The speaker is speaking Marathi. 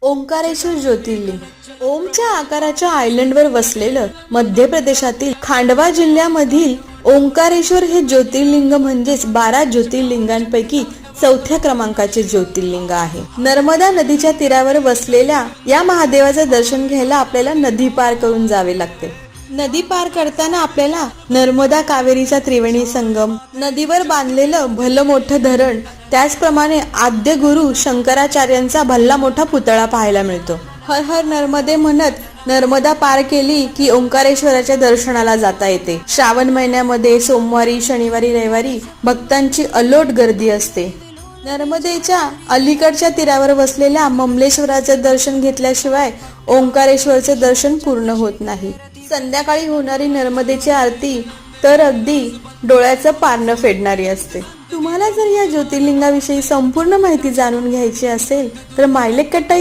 ओंकारेश्वर ज्योतिर्लिंग ओमच्या आकाराच्या आयलंडवर वसलेलं मध्य प्रदेशातील खांडवा जिल्ह्यामधील ओंकारेश्वर हे ज्योतिर्लिंग म्हणजेच 12 ज्योतिर्लिंगांपैकी चौथ्या क्रमांकाचे ज्योतिर्लिंग आहे। नर्मदा नदीच्या तीरावर वसलेल्या या महादेवाचे दर्शन घ्यायला आपल्याला नदी पार करून जावे लागते। नदी पार करताना आपल्याला नर्मदा कावेरीचा त्रिवेणी संगम, नदीवर बांधलेलं भलं मोठं धरण, त्याचप्रमाणे आद्य गुरु शंकराचार्यांचा भल्ला मोठा पुतळा पाहायला मिळतो। हर हर नर्मदे म्हणत नर्मदा पार केली की ओंकारेश्वराच्या दर्शनाला जाता येते। श्रावण महिन्यामध्ये सोमवारी, शनिवारी, रविवारी भक्तांची अलोट गर्दी असते। नर्मदेच्या अलीकडच्या तीरावर वसलेल्या ममलेश्वराचे दर्शन घेतल्याशिवाय ओंकारेश्वरचे दर्शन पूर्ण होत नाही। संध्याकाळी होणारी नर्मदेची आरती तर अगदी डोळ्याचं पारणं फेडणारी असते। तुम्हाला जर या ज्योतिर्लिंगाविषयी संपूर्ण माहिती जाणून घ्यायची असेल तर मायलेक कट्टा